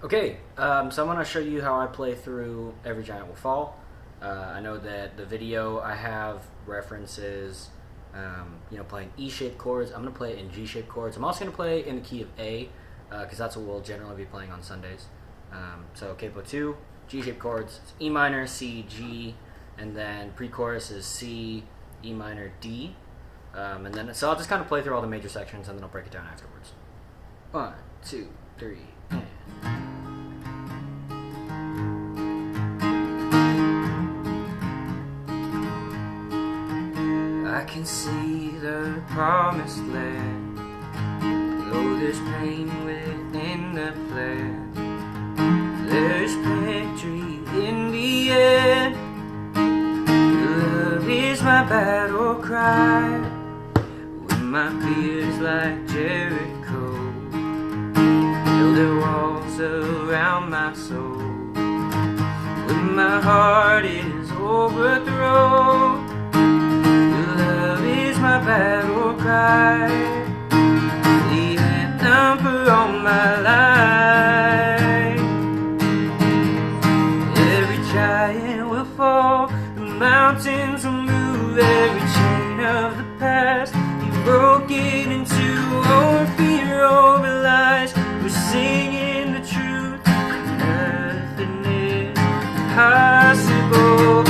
Okay, so I'm going to show you how I play through Every Giant Will Fall. I know that the video I have references, playing E-shaped chords. I'm going to play it in G-shaped chords. I'm also going to play in the key of A, because that's what we'll generally be playing on Sundays. So capo 2, G-shaped chords, it's E minor, C, G, and then pre-chorus is C, E minor, D. So I'll just kind of play through all the major sections and then I'll break it down afterwards. 1, 2, 3, and... I can see the promised land, though there's pain within the plan. There's victory in the end. Love is my battle cry. When my fears like Jericho build their walls around my soul. When my heart is overthrown, my battle cry, the anthem for all my life. Every giant will fall, the mountains will move, every chain of the past be broken into over fear, over lies. We're singing the truth, nothing is impossible.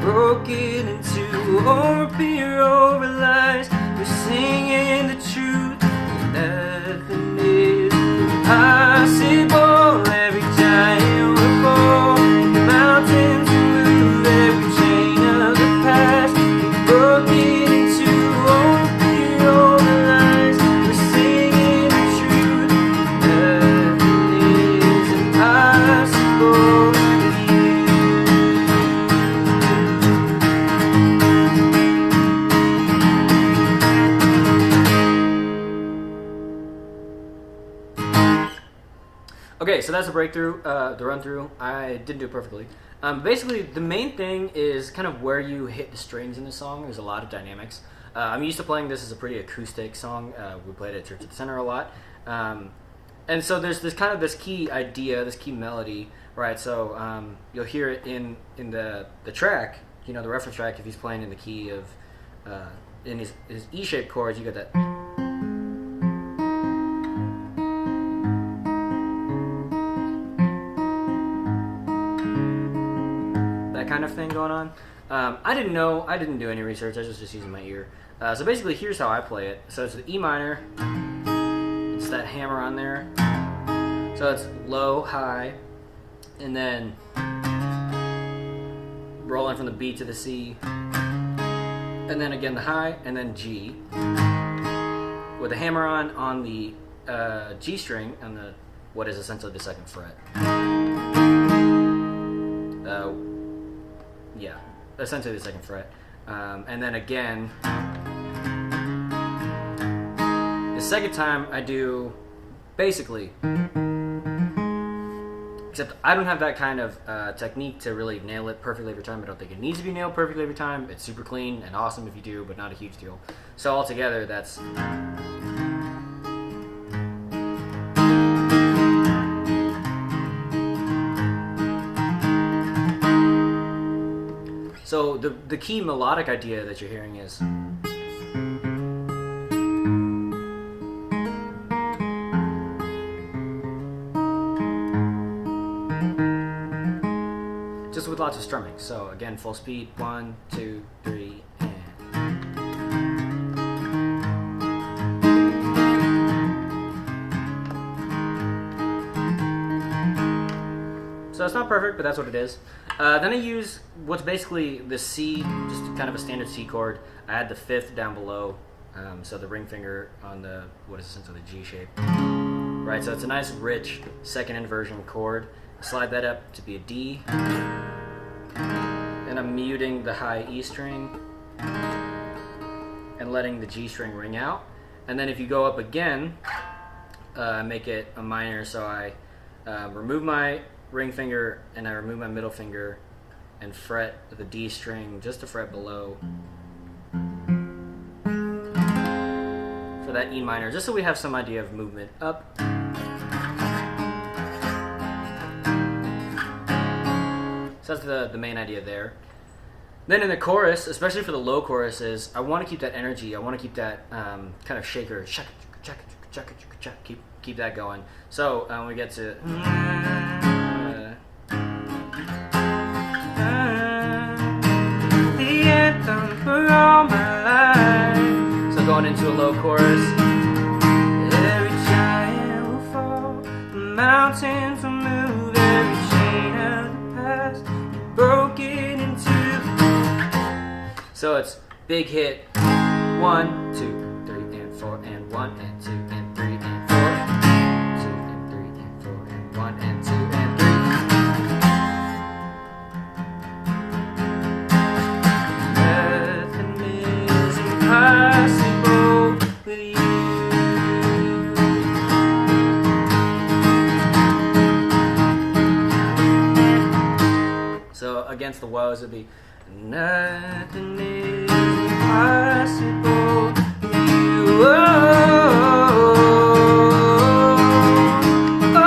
Broken into over fear, over lies. We're singing the truth, nothing is impossible. Every giant will fall, the mountains will move, every chain of the past be broken into over fear, over lies. We're singing the truth, nothing is impossible. Okay, so that's the breakthrough, the run through. I didn't do it perfectly. Basically, the main thing is kind of where you hit the strings in the song. There's a lot of dynamics. I'm used to playing this as a pretty acoustic song. We played it at Church at the Center a lot. And so there's this key idea, this key melody, right? So you'll hear it in the track, the reference track, if he's playing in the key of, in his E-shaped chords, you get that. Kind of thing going on. I didn't do any research. I was just using my ear. So basically, here's how I play it. So it's the E minor. It's that hammer on there. So it's low, high, and then rolling from the B to the C, and then again the high, and then G with the hammer on the G string on the what is essentially the second fret. Yeah, essentially the second fret. And then again, the second time I do basically, except I don't have that kind of technique to really nail it perfectly every time. I don't think it needs to be nailed perfectly every time. It's super clean and awesome if you do, but not a huge deal. So altogether, that's... So the key melodic idea that you're hearing is just with lots of strumming. So again, full speed, 1, 2, 3, and So it's not perfect, but that's what it is. Then I use what's basically the C, just kind of a standard C chord. I add the 5th down below, so the ring finger on the, what is essentially the G shape. Right, so it's a nice rich second inversion chord. I slide that up to be a D. And I'm muting the high E string and letting the G string ring out. And then if you go up again, make it a minor, so I remove my ring finger and I remove my middle finger and fret the D string just a fret below for that E minor, just so we have some idea of movement up. So that's the main idea there. Then in the chorus, especially for the low choruses, I want to keep that energy. I want to keep that kind of shaker, keep that going. So when we get to the anthem for all my life. So going into a low chorus. Every giant will fall, the mountains will move, every chain of the past broken into. So it's big hit, 1, 2, 3, and 4, and 1, and 2, and 3, and 4, 2, and 3, and 4, and 1, and 2, and 3. Nothing is impossible with you. So against the woes would be nothing is impossible with you. Oh, oh, oh.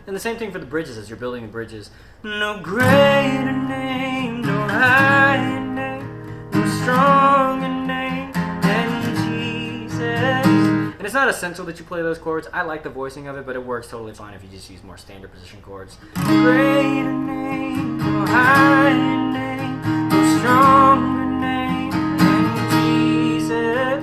And the same thing for the bridges as you're building the bridges. No greater name, no higher name, no stronger name than Jesus. And it's not essential that you play those chords. I like the voicing of it, but it works totally fine if you just use more standard position chords. Greater name, no higher name, no stronger name than Jesus.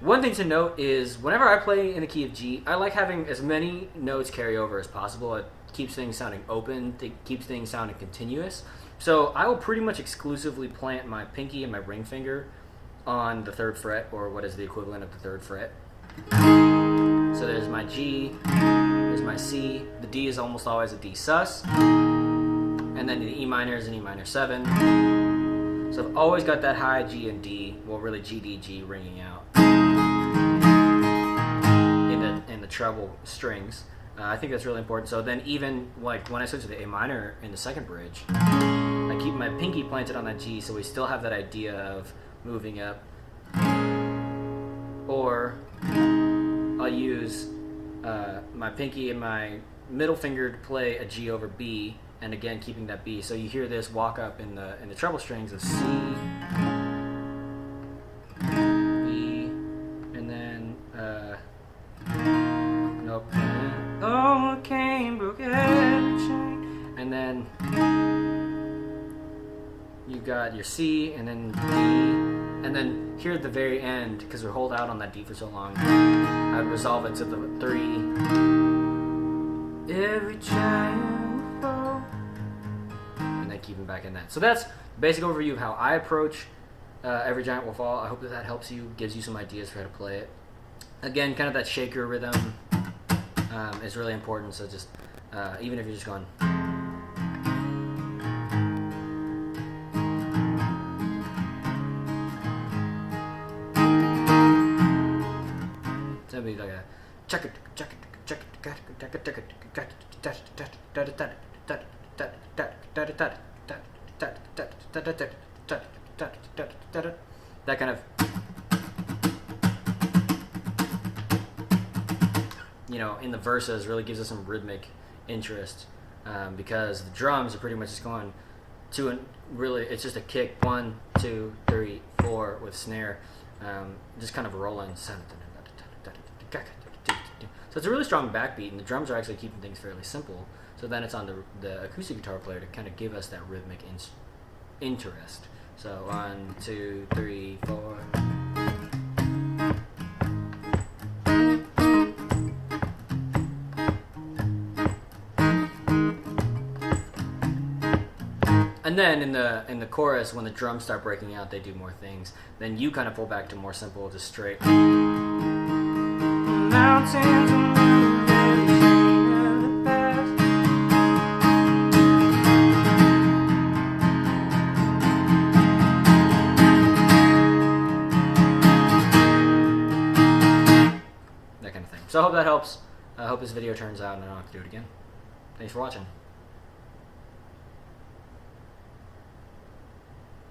One thing to note is whenever I play in the key of G, I like having as many notes carry over as possible. It keeps things sounding open, it keeps things sounding continuous. So I will pretty much exclusively plant my pinky and my ring finger on the 3rd fret, or what is the equivalent of the 3rd fret. So there's my G, there's my C, the D is almost always a D sus, and then the E minor is an E minor 7. So I've always got that high G and D, well really G, D, G ringing out in the treble strings. I think that's really important. So then even like when I switch to the A minor in the 2nd bridge, I keep my pinky planted on that G, so we still have that idea of moving up. Or I'll use my pinky and my middle finger to play a G over B, and again keeping that B. So you hear this walk up in the treble strings of C, B, and then nope. Oh, came broke every chain, and then you got your C, and then D, and then here at the very end, because we hold out on that D for so long, I'd resolve it to the 3. Every giant will fall, and then keeping back in that. So that's the basic overview of how I approach Every Giant Will Fall. I hope that helps you, gives you some ideas for how to play it. Again, kind of that shaker rhythm is really important. So just even if you're just going. So it'd be like a check it, check it, check it, check it, check it, check it, that kind of, you know, in the verses really gives us some rhythmic interest, because the drums are pretty much just going to, and really it's just a kick 1, 2, 3, 4 with snare, just kind of rolling. So it's a really strong backbeat, and the drums are actually keeping things fairly simple. So then it's on the acoustic guitar player to kind of give us that rhythmic interest. So 1, 2, 3, 4. And then in the chorus, when the drums start breaking out, they do more things. Then you kind of pull back to more simple, just straight. Mountains are moving, the past. That kind of thing. So I hope that helps. I hope this video turns out and I don't have to do it again. Thanks for watching.